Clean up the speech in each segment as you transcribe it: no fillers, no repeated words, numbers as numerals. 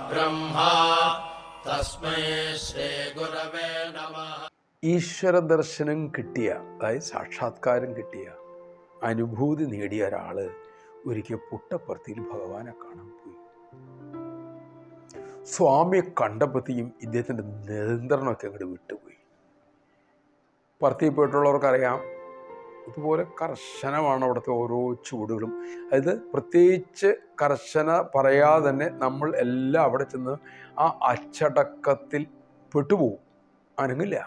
ब्रह्मा तस्मै श्रीगुरवे नमः. ഈശ്വര ദർശനം കിട്ടിയ, അതായത് സാക്ഷാത്കാരം കിട്ടിയ, അനുഭൂതി നേടിയ ഒരാൾ ഒരിക്കൽ പുട്ടപ്പർത്തിയിൽ ഭഗവാനെ കാണാൻ പോയി. സ്വാമിയെ കണ്ടപ്പോഴത്തേക്കും ഇദ്ദേഹത്തിൻ്റെ നിയന്ത്രണമൊക്കെ അങ്ങോട്ട് വിട്ടുപോയി. പർത്തിയിൽ പോയിട്ടുള്ളവർക്കറിയാം, ഇതുപോലെ കർശനമാണ് അവിടുത്തെ ഓരോ ചൂടുകളും. അതായത് പ്രത്യേകിച്ച് കർശന പറയാതെ തന്നെ നമ്മൾ എല്ലാം അവിടെ ചെന്ന് ആ അച്ചടക്കത്തിൽ പെട്ടുപോകും, അനങ്ങില്ല.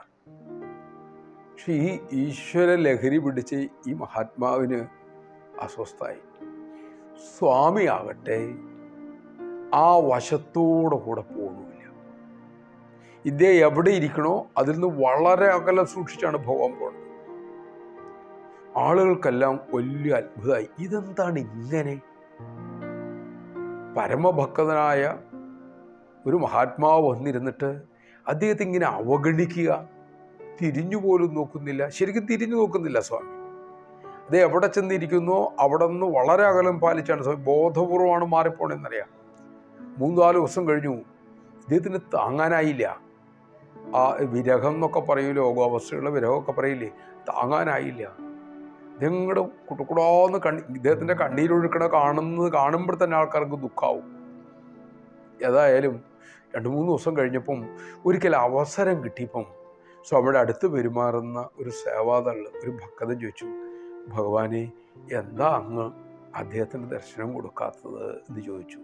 പക്ഷെ ഈ ഈശ്വര ലഹരി പിടിച്ച് ഈ മഹാത്മാവിന് അസ്വസ്ഥായി. സ്വാമി ആകട്ടെ ആ വശത്തോടെ കൂടെ പോകുന്നില്ല. ഇദ്ദേഹം എവിടെ ഇരിക്കണോ അതിൽ നിന്ന് വളരെ അകലം സൂക്ഷിച്ചാണ് ഭഗവാൻ പോകുന്നത്. ആളുകൾക്കെല്ലാം വലിയ അത്ഭുതമായി, ഇതെന്താണ് ഇങ്ങനെ? പരമഭക്തനായ ഒരു മഹാത്മാവ് വന്നിരുന്നിട്ട് അദ്ദേഹത്തെ ഇങ്ങനെ അവഗണിക്കുക, തിരിഞ്ഞു പോലും നോക്കുന്നില്ല. ശരിക്കും തിരിഞ്ഞു നോക്കുന്നില്ല സ്വാമി. അത് എവിടെ ചെന്നിരിക്കുന്നോ അവിടെ നിന്ന് വളരെ അകലം പാലിച്ചാണ് സ്വാമി. ബോധപൂർവമാണ് മാറിപ്പോണെന്നറിയാം. 3-4 ദിവസം കഴിഞ്ഞു, ഇദ്ദേഹത്തിന് താങ്ങാനായില്ല. ആ വിരഹം എന്നൊക്കെ പറയൂലോ, യോഗാവസ്ഥയുള്ള വിരഹമൊക്കെ പറയില്ലേ, താങ്ങാനായില്ല. ഇതെങ്ങോട്ട് കുട്ടുകുടാന്ന് ഇദ്ദേഹത്തിൻ്റെ കണ്ണീരൊഴുക്കണ കാണുമ്പോൾ തന്നെ ആൾക്കാർക്ക് ദുഃഖാവും. ഏതായാലും 2-3 ദിവസം കഴിഞ്ഞപ്പം ഒരിക്കൽ അവസരം കിട്ടിയപ്പം സ്വാമിയുടെ അടുത്ത് പെരുമാറുന്ന ഒരു സേവാദള്, ഒരു ഭക്തൻ ചോദിച്ചു, ഭഗവാനെ എന്താ അങ്ങ് അദ്ദേഹത്തിന് ദർശനം കൊടുക്കാത്തത് എന്ന് ചോദിച്ചു.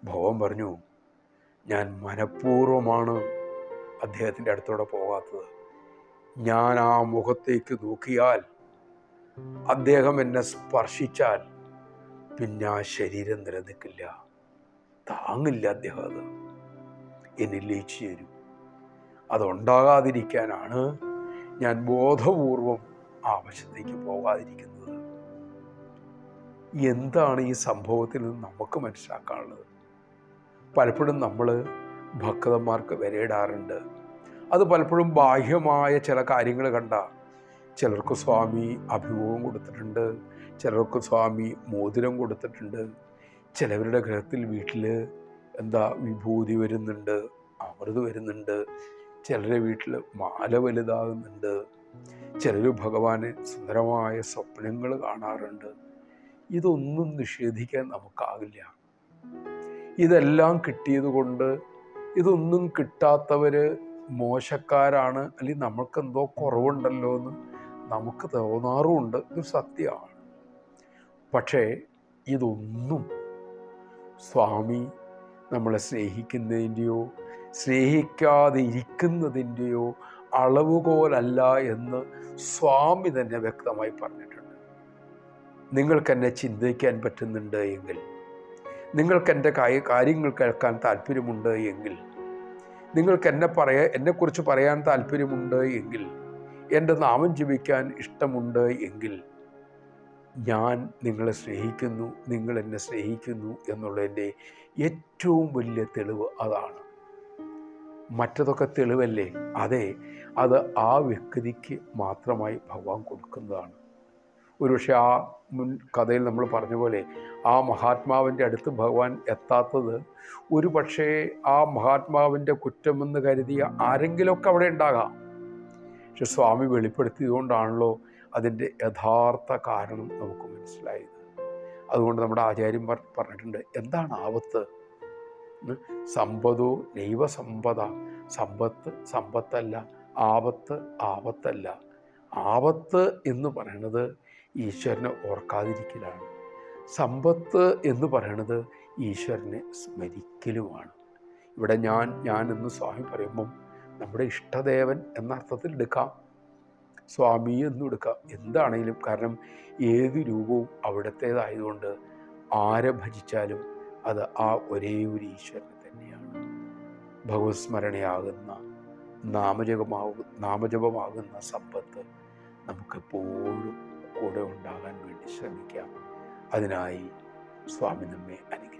ഭഗവാൻ പറഞ്ഞു, ഞാൻ മനഃപൂർവ്വമാണ് അദ്ദേഹത്തിൻ്റെ അടുത്തോടെ പോകാത്തത്. ഞാൻ ആ മുഖത്തേക്ക് നോക്കിയാൽ, അദ്ദേഹം എന്നെ സ്പർശിച്ചാൽ പിന്നെ ആ ശരീരം നിലനിൽക്കില്ല, താങ്ങില്ല അദ്ദേഹം, അത് എന്നിൽ ലയിച്ചു ചേരും. അതുണ്ടാകാതിരിക്കാനാണ് ഞാൻ ബോധപൂർവം ആ വശത്തേക്ക് പോകാതിരിക്കുന്നത്. എന്താണ് ഈ സംഭവത്തിൽ നിന്ന് നമുക്ക് മനസ്സിലാക്കാനുള്ളത്? പലപ്പോഴും നമ്മൾ ഭക്തന്മാർക്ക് വിലയിടാറുണ്ട്. അത് പലപ്പോഴും ബാഹ്യമായ ചില കാര്യങ്ങൾ കണ്ട, ചിലർക്ക് സ്വാമി അഭിമുഖം കൊടുത്തിട്ടുണ്ട്, ചിലർക്ക് സ്വാമി മോതിരം കൊടുത്തിട്ടുണ്ട്, ചിലവരുടെ ഗൃഹത്തിൽ വീട്ടിൽ വിഭൂതി വരുന്നുണ്ട്, അമൃത് വരുന്നുണ്ട്, ചിലരുടെ വീട്ടിൽ മാല വലുതാകുന്നുണ്ട്, ചിലർ ഭഗവാന് സുന്ദരമായ സ്വപ്നങ്ങൾ കാണാറുണ്ട്. ഇതൊന്നും നിഷേധിക്കാൻ നമുക്കാകില്ല. ഇതെല്ലാം കിട്ടിയത് കൊണ്ട് ഇതൊന്നും കിട്ടാത്തവർ മോശക്കാരാണ്, അല്ലെങ്കിൽ നമ്മൾക്കെന്തോ കുറവുണ്ടല്ലോ എന്ന് നമുക്ക് തോന്നാറുമുണ്ട്. ഇതൊരു സത്യമാണ്. പക്ഷേ ഇതൊന്നും സ്വാമി നമ്മളെ സ്നേഹിക്കുന്നതിൻ്റെയോ സ്നേഹിക്കാതെ ഇരിക്കുന്നതിൻ്റെയോ അളവുകോലല്ല എന്ന് സ്വാമി തന്നെ വ്യക്തമായി പറഞ്ഞിട്ടുണ്ട്. നിങ്ങൾക്കെന്നെ ചിന്തിക്കാൻ പറ്റുന്നുണ്ട് എങ്കിൽ, നിങ്ങൾക്കെൻ്റെ കാര്യങ്ങൾ കേൾക്കാൻ താല്പര്യമുണ്ട് എങ്കിൽ, നിങ്ങൾക്ക് എന്നെക്കുറിച്ച് പറയാൻ താല്പര്യമുണ്ട് എങ്കിൽ, എൻ്റെ നാമം ജപിക്കാൻ ഇഷ്ടമുണ്ട് എങ്കിൽ, ഞാൻ നിങ്ങളെ സ്നേഹിക്കുന്നു, നിങ്ങൾ എന്നെ സ്നേഹിക്കുന്നു എന്നുള്ളതിൻ്റെ ഏറ്റവും വലിയ തെളിവ് അതാണ്. മറ്റതൊക്കെ തെളിവല്ലേ? അതെ, അത് ആ വ്യക്തിക്ക് മാത്രമായി ഭഗവാൻ കൊടുക്കുന്നതാണ്. ഒരുപക്ഷെ ആ മുൻ കഥയിൽ നമ്മൾ പറഞ്ഞ പോലെ ആ മഹാത്മാവിൻ്റെ അടുത്ത് ഭഗവാൻ എത്താത്തത് ഒരു പക്ഷേ ആ മഹാത്മാവിൻ്റെ കുറ്റമെന്ന് കരുതിയ ആരെങ്കിലുമൊക്കെ അവിടെ ഉണ്ടാകാം. പക്ഷെ സ്വാമി വെളിപ്പെടുത്തിയതുകൊണ്ടാണല്ലോ അതിൻ്റെ യഥാർത്ഥ കാരണം നമുക്ക് മനസ്സിലായത്. അതുകൊണ്ട് നമ്മുടെ ആചാര്യന്മാർ പറഞ്ഞിട്ടുണ്ട്, എന്താണ് ആപത്ത്? സമ്പതോ നൈവ സമ്പത, സമ്പത്ത് സമ്പത്തല്ല, ആപത്ത് ആപത്തല്ല. ആപത്ത് എന്ന് പറയണത് ഈശ്വരനെ ഓർക്കാതിരിക്കലാണ്. സമ്പത്ത് എന്ന് പറയണത് ഈശ്വരനെ സ്മരിക്കലുമാണ്. ഇവിടെ ഞാൻ എന്ന് സ്വാമി പറയുമ്പം നമ്മുടെ ഇഷ്ടദേവൻ എന്ന അർത്ഥത്തിൽ എടുക്കാം, സ്വാമി എന്നും എടുക്കാം, എന്താണെങ്കിലും. കാരണം ഏത് രൂപവും അവിടത്തേതായതുകൊണ്ട് ആരെ ഭജിച്ചാലും അത് ആ ഒരേ ഒരു ഈശ്വരനെ തന്നെയാണ്. ഭഗവത് സ്മരണയാകുന്ന നാമജപമാകുന്ന സമ്പത്ത് നമുക്കെപ്പോഴും കൂടെ ഉണ്ടാകാൻ വേണ്ടി ശ്രമിക്കാം. അതിനായി സ്വാമി നമ്മെ അനുഗ്രഹിക്കട്ടെ.